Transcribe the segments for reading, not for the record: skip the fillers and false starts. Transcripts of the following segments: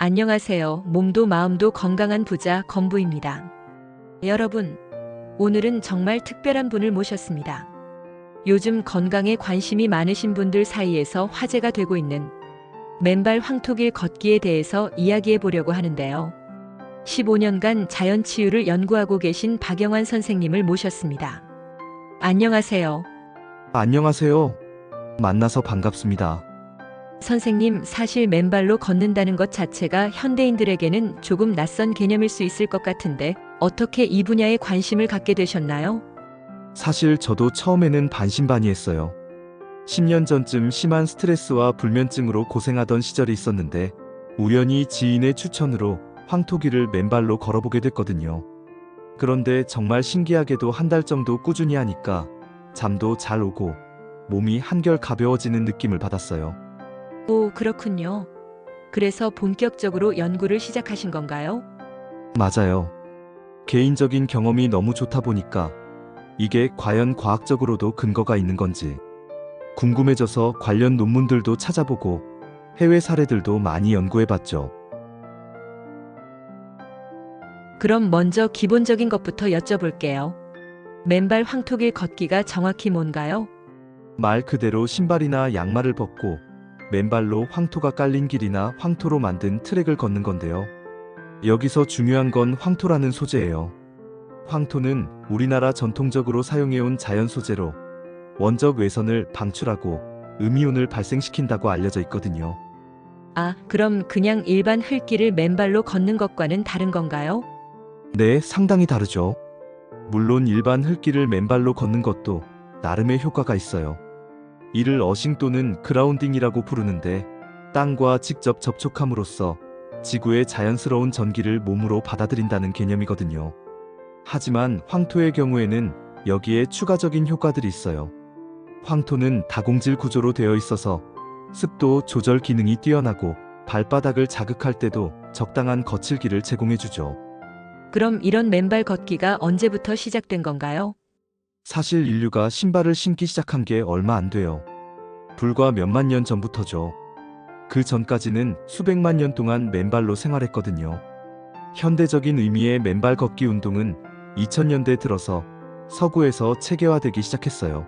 안녕하세요. 몸도 마음도 건강한 부자 건부입니다. 여러분, 오늘은 정말 특별한 분을 모셨습니다. 요즘 건강에 관심이 많으신 분들 사이에서 화제가 되고 있는 맨발 황토길 걷기에 대해서 이야기해 보려고 하는데요. 15년간 자연치유를 연구하고 계신 박영환 선생님을 모셨습니다. 안녕하세요. 안녕하세요. 만나서 반갑습니다. 선생님, 사실 맨발로 걷는다는 것 자체가 현대인들에게는 조금 낯선 개념일 수 있을 것 같은데 어떻게 이 분야에 관심을 갖게 되셨나요? 사실 저도 처음에는 반신반의했어요. 10년 전쯤 심한 스트레스와 불면증으로 고생하던 시절이 있었는데 우연히 지인의 추천으로 황토길을 맨발로 걸어보게 됐거든요. 그런데 정말 신기하게도 한 달 정도 꾸준히 하니까 잠도 잘 오고 몸이 한결 가벼워지는 느낌을 받았어요. 오, 그렇군요. 그래서 본격적으로 연구를 시작하신 건가요? 맞아요. 개인적인 경험이 너무 좋다 보니까 이게 과연 과학적으로도 근거가 있는 건지 궁금해져서 관련 논문들도 찾아보고 해외 사례들도 많이 연구해봤죠. 그럼 먼저 기본적인 것부터 여쭤볼게요. 맨발 황토길 걷기가 정확히 뭔가요? 말 그대로 신발이나 양말을 벗고 맨발로 황토가 깔린 길이나 황토로 만든 트랙을 걷는 건데요. 여기서 중요한 건 황토라는 소재예요. 황토는 우리나라 전통적으로 사용해온 자연 소재로 원적 외선을 방출하고 음이온을 발생시킨다고 알려져 있거든요. 아, 그럼 그냥 일반 흙길을 맨발로 걷는 것과는 다른 건가요? 네, 상당히 다르죠. 물론 일반 흙길을 맨발로 걷는 것도 나름의 효과가 있어요. 이를 어싱 또는 그라운딩이라고 부르는데 땅과 직접 접촉함으로써 지구의 자연스러운 전기를 몸으로 받아들인다는 개념이거든요. 하지만 황토의 경우에는 여기에 추가적인 효과들이 있어요. 황토는 다공질 구조로 되어 있어서 습도 조절 기능이 뛰어나고 발바닥을 자극할 때도 적당한 거칠기를 제공해주죠. 그럼 이런 맨발 걷기가 언제부터 시작된 건가요? 사실 인류가 신발을 신기 시작한 게 얼마 안 돼요. 불과 몇만 년 전부터죠. 그 전까지는 수백만 년 동안 맨발로 생활했거든요. 현대적인 의미의 맨발 걷기 운동은 2000년대 들어서 서구에서 체계화되기 시작했어요.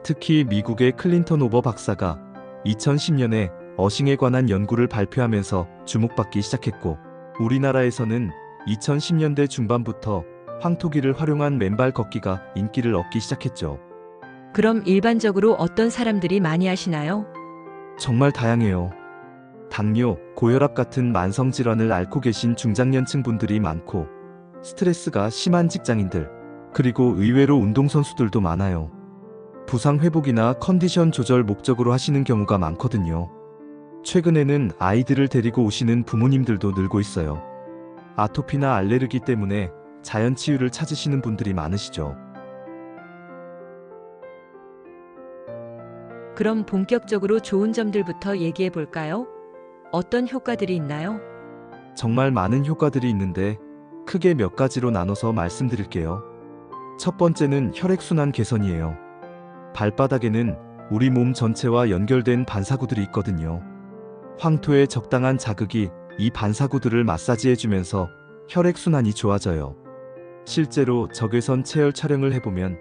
특히 미국의 클린턴 오버 박사가 2010년에 어싱에 관한 연구를 발표하면서 주목받기 시작했고, 우리나라에서는 2010년대 중반부터 황토길을 활용한 맨발 걷기가 인기를 얻기 시작했죠. 그럼 일반적으로 어떤 사람들이 많이 하시나요? 정말 다양해요. 당뇨, 고혈압 같은 만성질환을 앓고 계신 중장년층 분들이 많고, 스트레스가 심한 직장인들, 그리고 의외로 운동선수들도 많아요. 부상 회복이나 컨디션 조절 목적으로 하시는 경우가 많거든요. 최근에는 아이들을 데리고 오시는 부모님들도 늘고 있어요. 아토피나 알레르기 때문에 자연 치유를 찾으시는 분들이 많으시죠. 그럼 본격적으로 좋은 점들부터 얘기해 볼까요? 어떤 효과들이 있나요? 정말 많은 효과들이 있는데 크게 몇 가지로 나눠서 말씀드릴게요. 첫 번째는 혈액순환 개선이에요. 발바닥에는 우리 몸 전체와 연결된 반사구들이 있거든요. 황토의 적당한 자극이 이 반사구들을 마사지해주면서 혈액순환이 좋아져요. 실제로 적외선 체열 촬영을 해보면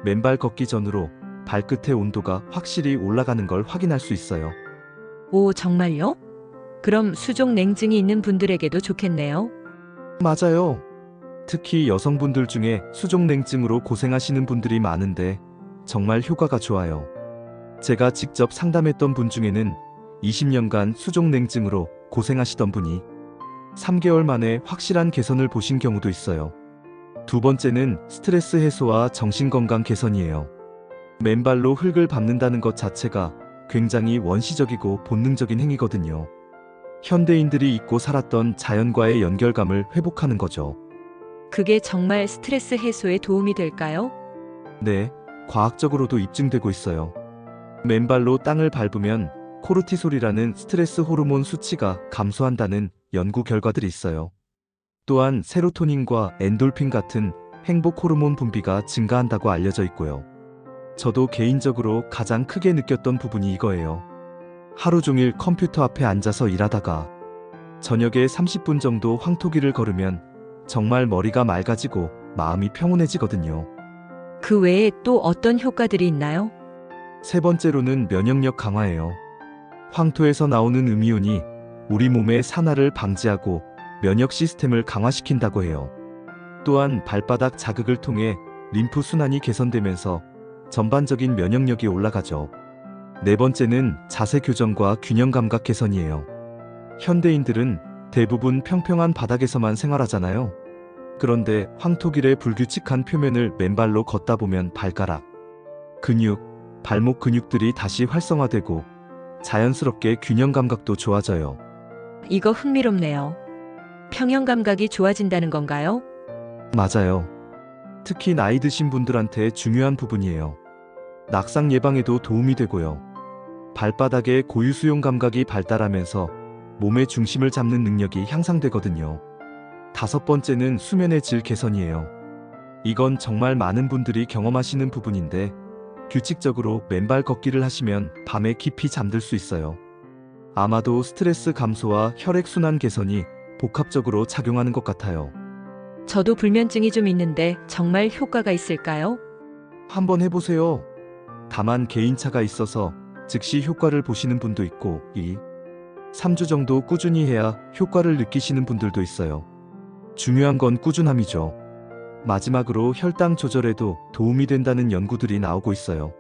맨발 걷기 전으로 발끝의 온도가 확실히 올라가는 걸 확인할 수 있어요. 오, 정말요? 그럼 수족 냉증이 있는 분들에게도 좋겠네요. 맞아요. 특히 여성분들 중에 수족냉증으로 고생하시는 분들이 많은데 정말 효과가 좋아요. 제가 직접 상담했던 분 중에는 20년간 수족냉증으로 고생하시던 분이 3개월 만에 확실한 개선을 보신 경우도 있어요. 두 번째는 스트레스 해소와 정신건강 개선이에요. 맨발로 흙을 밟는다는 것 자체가 굉장히 원시적이고 본능적인 행위거든요. 현대인들이 잊고 살았던 자연과의 연결감을 회복하는 거죠. 그게 정말 스트레스 해소에 도움이 될까요? 네, 과학적으로도 입증되고 있어요. 맨발로 땅을 밟으면 코르티솔이라는 스트레스 호르몬 수치가 감소한다는 연구 결과들이 있어요. 또한 세로토닌과 엔돌핀 같은 행복 호르몬 분비가 증가한다고 알려져 있고요. 저도 개인적으로 가장 크게 느꼈던 부분이 이거예요. 하루 종일 컴퓨터 앞에 앉아서 일하다가 저녁에 30분 정도 황토길을 걸으면 정말 머리가 맑아지고 마음이 평온해지거든요. 그 외에 또 어떤 효과들이 있나요? 세 번째로는 면역력 강화예요. 황토에서 나오는 음이온이 우리 몸의 산화를 방지하고 면역 시스템을 강화시킨다고 해요. 또한 발바닥 자극을 통해 림프 순환이 개선되면서 전반적인 면역력이 올라가죠. 네 번째는 자세 교정과 균형 감각 개선이에요. 현대인들은 대부분 평평한 바닥에서만 생활하잖아요. 그런데 황토길의 불규칙한 표면을 맨발로 걷다 보면 발가락, 근육, 발목 근육들이 다시 활성화되고 자연스럽게 균형 감각도 좋아져요. 이거 흥미롭네요. 평형 감각이 좋아진다는 건가요? 맞아요. 특히 나이 드신 분들한테 중요한 부분이에요. 낙상 예방에도 도움이 되고요. 발바닥의 고유 수용 감각이 발달하면서 몸의 중심을 잡는 능력이 향상되거든요. 다섯 번째는 수면의 질 개선이에요. 이건 정말 많은 분들이 경험하시는 부분인데 규칙적으로 맨발 걷기를 하시면 밤에 깊이 잠들 수 있어요. 아마도 스트레스 감소와 혈액순환 개선이 복합적으로 작용하는 것 같아요. 저도 불면증이 좀 있는데 정말 효과가 있을까요? 한번 해보세요. 다만 개인차가 있어서 즉시 효과를 보시는 분도 있고 3주 정도 꾸준히 해야 효과를 느끼시는 분들도 있어요. 중요한 건 꾸준함이죠. 마지막으로 혈당 조절에도 도움이 된다는 연구들이 나오고 있어요.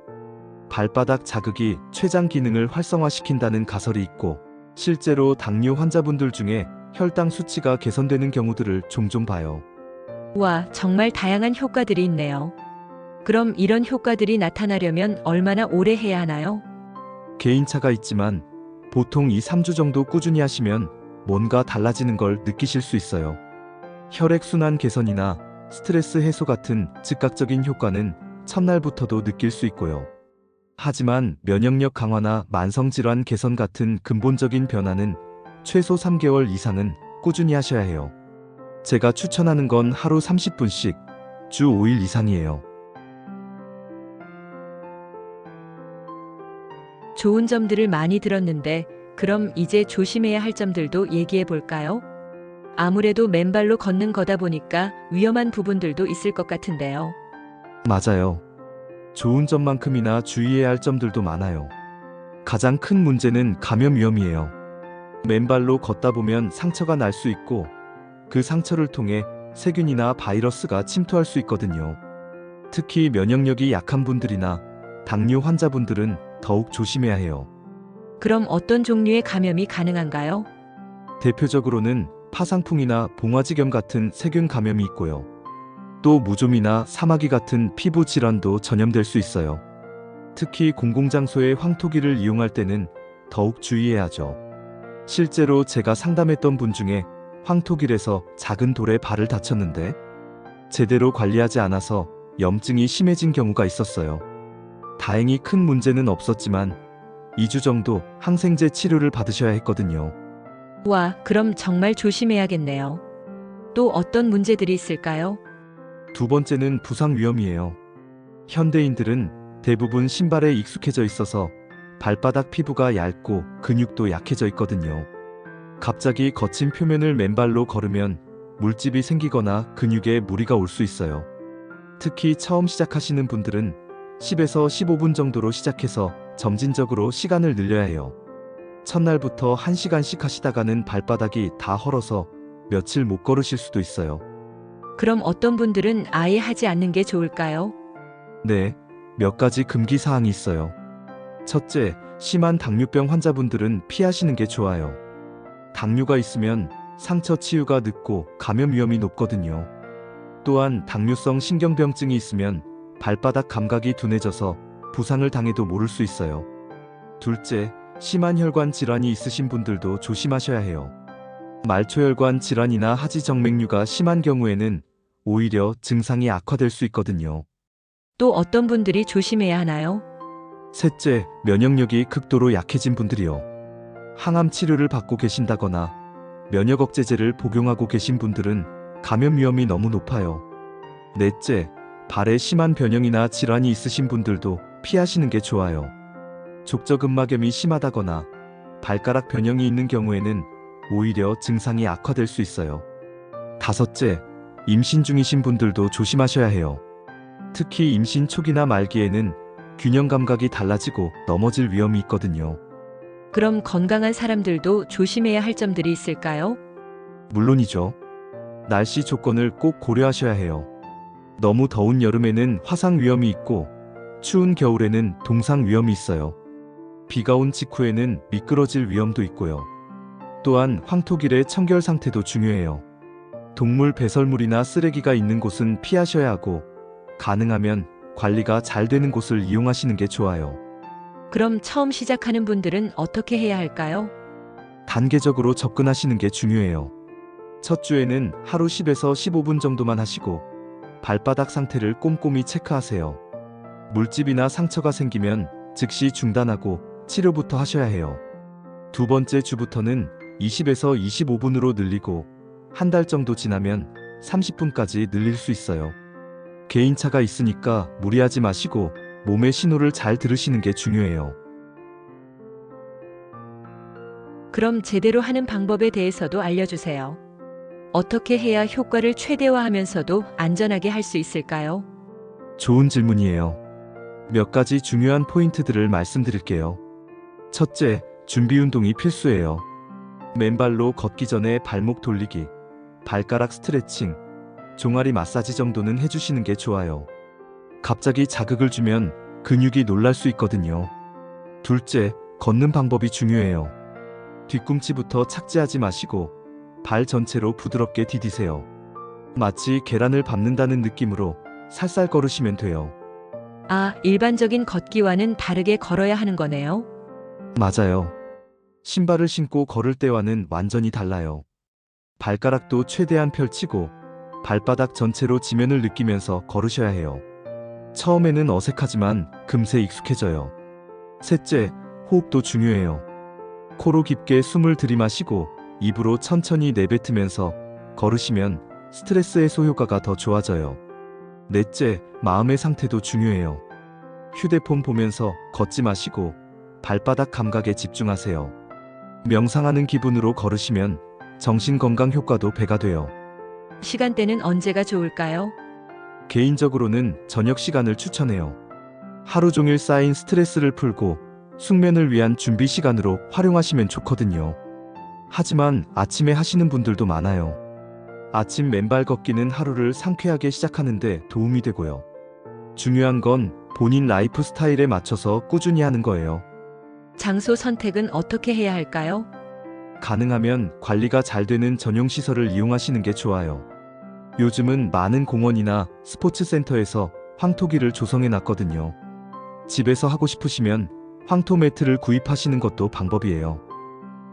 발바닥 자극이 췌장 기능을 활성화시킨다는 가설이 있고 실제로 당뇨 환자분들 중에 혈당 수치가 개선되는 경우들을 종종 봐요. 와, 정말 다양한 효과들이 있네요. 그럼 이런 효과들이 나타나려면 얼마나 오래 해야 하나요? 개인차가 있지만 보통 2-3주 정도 꾸준히 하시면 뭔가 달라지는 걸 느끼실 수 있어요. 혈액순환 개선이나 스트레스 해소 같은 즉각적인 효과는 첫날부터도 느낄 수 있고요. 하지만 면역력 강화나 만성질환 개선 같은 근본적인 변화는 최소 3개월 이상은 꾸준히 하셔야 해요. 제가 추천하는 건 하루 30분씩 주 5일 이상이에요. 좋은 점들을 많이 들었는데 그럼 이제 조심해야 할 점들도 얘기해 볼까요? 아무래도 맨발로 걷는 거다 보니까 위험한 부분들도 있을 것 같은데요. 맞아요. 좋은 점만큼이나 주의해야 할 점들도 많아요. 가장 큰 문제는 감염 위험이에요. 맨발로 걷다 보면 상처가 날 수 있고 그 상처를 통해 세균이나 바이러스가 침투할 수 있거든요. 특히 면역력이 약한 분들이나 당뇨 환자분들은 더욱 조심해야 해요. 그럼 어떤 종류의 감염이 가능한가요? 대표적으로는 파상풍이나 봉화지겸 같은 세균 감염이 있고요. 또 무좀이나 사마귀 같은 피부 질환도 전염될 수 있어요. 특히 공공장소의 황토길을 이용할 때는 더욱 주의해야 하죠. 실제로 제가 상담했던 분 중에 황토길에서 작은 돌에 발을 다쳤는데 제대로 관리하지 않아서 염증이 심해진 경우가 있었어요. 다행히 큰 문제는 없었지만 2주 정도 항생제 치료를 받으셔야 했거든요. 와, 그럼 정말 조심해야겠네요. 또 어떤 문제들이 있을까요? 두 번째는 부상 위험이에요. 현대인들은 대부분 신발에 익숙해져 있어서 발바닥 피부가 얇고 근육도 약해져 있거든요. 갑자기 거친 표면을 맨발로 걸으면 물집이 생기거나 근육에 무리가 올 수 있어요. 특히 처음 시작하시는 분들은 10에서 15분 정도로 시작해서 점진적으로 시간을 늘려야 해요. 첫날부터 1시간씩 하시다가는 발바닥이 다 헐어서 며칠 못 걸으실 수도 있어요. 그럼 어떤 분들은 아예 하지 않는 게 좋을까요? 네, 몇 가지 금기 사항이 있어요. 첫째, 심한 당뇨병 환자분들은 피하시는 게 좋아요. 당뇨가 있으면 상처 치유가 늦고 감염 위험이 높거든요. 또한 당뇨성 신경병증이 있으면 발바닥 감각이 둔해져서 부상을 당해도 모를 수 있어요. 둘째, 심한 혈관 질환이 있으신 분들도 조심하셔야 해요. 말초혈관 질환이나 하지정맥류가 심한 경우에는 오히려 증상이 악화될 수 있거든요. 또 어떤 분들이 조심해야 하나요? 셋째, 면역력이 극도로 약해진 분들이요. 항암 치료를 받고 계신다거나 면역 억제제를 복용하고 계신 분들은 감염 위험이 너무 높아요. 넷째, 발에 심한 변형이나 질환이 있으신 분들도 피하시는 게 좋아요. 족저근막염이 심하다거나 발가락 변형이 있는 경우에는 오히려 증상이 악화될 수 있어요. 다섯째, 임신 중이신 분들도 조심하셔야 해요. 특히 임신 초기나 말기에는 균형 감각이 달라지고 넘어질 위험이 있거든요. 그럼 건강한 사람들도 조심해야 할 점들이 있을까요? 물론이죠. 날씨 조건을 꼭 고려하셔야 해요. 너무 더운 여름에는 화상 위험이 있고 추운 겨울에는 동상 위험이 있어요. 비가 온 직후에는 미끄러질 위험도 있고요. 또한 황토길의 청결 상태도 중요해요. 동물 배설물이나 쓰레기가 있는 곳은 피하셔야 하고 가능하면 관리가 잘 되는 곳을 이용하시는 게 좋아요. 그럼 처음 시작하는 분들은 어떻게 해야 할까요? 단계적으로 접근하시는 게 중요해요. 첫 주에는 하루 10에서 15분 정도만 하시고 발바닥 상태를 꼼꼼히 체크하세요. 물집이나 상처가 생기면 즉시 중단하고 치료부터 하셔야 해요. 두 번째 주부터는 20에서 25분으로 늘리고 한 달 정도 지나면 30분까지 늘릴 수 있어요. 개인차가 있으니까 무리하지 마시고 몸의 신호를 잘 들으시는 게 중요해요. 그럼 제대로 하는 방법에 대해서도 알려주세요. 어떻게 해야 효과를 최대화하면서도 안전하게 할 수 있을까요? 좋은 질문이에요. 몇 가지 중요한 포인트들을 말씀드릴게요. 첫째, 준비 운동이 필수예요. 맨발로 걷기 전에 발목 돌리기, 발가락 스트레칭, 종아리 마사지 정도는 해주시는 게 좋아요. 갑자기 자극을 주면 근육이 놀랄 수 있거든요. 둘째, 걷는 방법이 중요해요. 뒤꿈치부터 착지하지 마시고 발 전체로 부드럽게 디디세요. 마치 계란을 밟는다는 느낌으로 살살 걸으시면 돼요. 아, 일반적인 걷기와는 다르게 걸어야 하는 거네요. 맞아요. 신발을 신고 걸을 때와는 완전히 달라요. 발가락도 최대한 펼치고 발바닥 전체로 지면을 느끼면서 걸으셔야 해요. 처음에는 어색하지만 금세 익숙해져요. 셋째, 호흡도 중요해요. 코로 깊게 숨을 들이마시고 입으로 천천히 내뱉으면서 걸으시면 스트레스 해소 효과가 더 좋아져요. 넷째, 마음의 상태도 중요해요. 휴대폰 보면서 걷지 마시고 발바닥 감각에 집중하세요. 명상하는 기분으로 걸으시면 정신건강 효과도 배가 돼요. 시간대는 언제가 좋을까요? 개인적으로는 저녁 시간을 추천해요. 하루 종일 쌓인 스트레스를 풀고 숙면을 위한 준비 시간으로 활용하시면 좋거든요. 하지만 아침에 하시는 분들도 많아요. 아침 맨발 걷기는 하루를 상쾌하게 시작하는데 도움이 되고요. 중요한 건 본인 라이프 스타일에 맞춰서 꾸준히 하는 거예요. 장소 선택은 어떻게 해야 할까요? 가능하면 관리가 잘 되는 전용 시설을 이용하시는 게 좋아요. 요즘은 많은 공원이나 스포츠 센터에서 황토길을 조성해 놨거든요. 집에서 하고 싶으시면 황토 매트를 구입하시는 것도 방법이에요.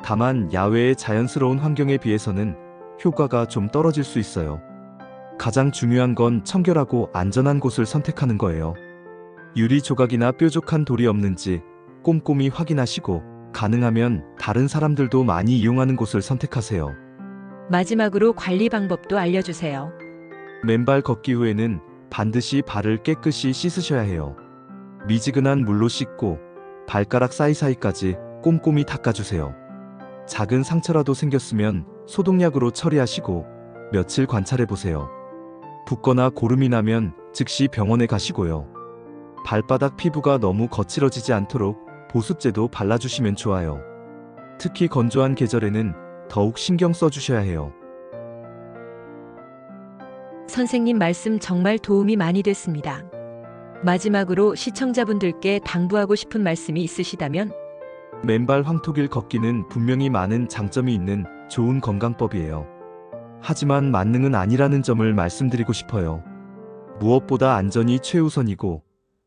다만 야외의 자연스러운 환경에 비해서는 효과가 좀 떨어질 수 있어요. 가장 중요한 건 청결하고 안전한 곳을 선택하는 거예요. 유리 조각이나 뾰족한 돌이 없는지 꼼꼼히 확인하시고 가능하면 다른 사람들도 많이 이용하는 곳을 선택하세요. 마지막으로 관리 방법도 알려주세요. 맨발 걷기 후에는 반드시 발을 깨끗이 씻으셔야 해요. 미지근한 물로 씻고 발가락 사이사이까지 꼼꼼히 닦아주세요. 작은 상처라도 생겼으면 소독약으로 처리하시고 며칠 관찰해보세요. 붓거나 고름이 나면 즉시 병원에 가시고요. 발바닥 피부가 너무 거칠어지지 않도록 보습제도 발라주시면 좋아요. 특히 건조한 계절에는 더욱 신경 써주셔야 해요. 선생님 말씀 정말 도움이 많이 됐습니다. 마지막으로 시청자분들께 당부하고 싶은 말씀이 있으시다면? 맨발 황토길 걷기는 분명히 많은 장점이 있는 좋은 건강법이에요. 하지만 만능은 아니라는 점을 말씀드리고 싶어요. 무엇보다 안전이 최우선이고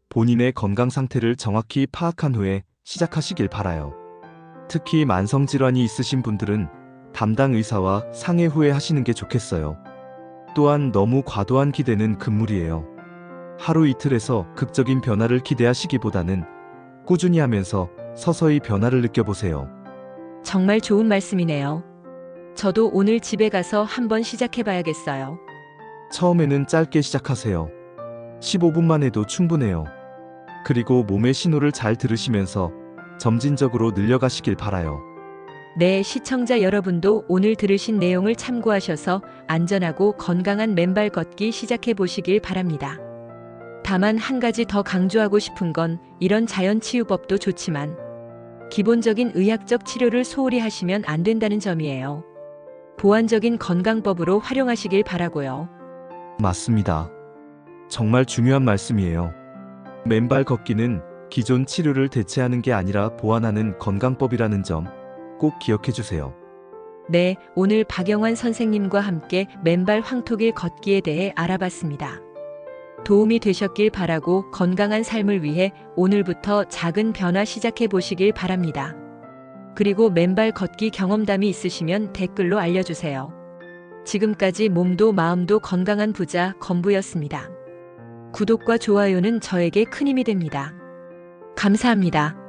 본인의 건강 상태를 정확히 파악한 후에 시작하시길 바라요. 특히 만성질환이 있으신 분들은 담당 의사와 상의 후에 하시는 게 좋겠어요. 또한 너무 과도한 기대는 금물이에요. 하루 이틀에서 극적인 변화를 기대하시기보다는 꾸준히 하면서 서서히 변화를 느껴보세요. 정말 좋은 말씀이네요. 저도 오늘 집에 가서 한번 시작해봐야겠어요. 처음에는 짧게 시작하세요. 15분만 해도 충분해요. 그리고 몸의 신호를 잘 들으시면서 점진적으로 늘려가시길 바라요. 네, 시청자 여러분도 오늘 들으신 내용을 참고하셔서 안전하고 건강한 맨발 걷기 시작해 보시길 바랍니다. 다만 한 가지 더 강조하고 싶은 건 이런 자연치유법도 좋지만 기본적인 의학적 치료를 소홀히 하시면 안 된다는 점이에요. 보완적인 건강법으로 활용하시길 바라고요. 맞습니다. 정말 중요한 말씀이에요. 맨발 걷기는 기존 치료를 대체하는 게 아니라 보완하는 건강법이라는 점 꼭 기억해 주세요. 네, 오늘 박영환 선생님과 함께 맨발 황토길 걷기에 대해 알아봤습니다. 도움이 되셨길 바라고 건강한 삶을 위해 오늘부터 작은 변화 시작해 보시길 바랍니다. 그리고 맨발 걷기 경험담이 있으시면 댓글로 알려주세요. 지금까지 몸도 마음도 건강한 부자 건부였습니다. 구독과 좋아요는 저에게 큰 힘이 됩니다. 감사합니다.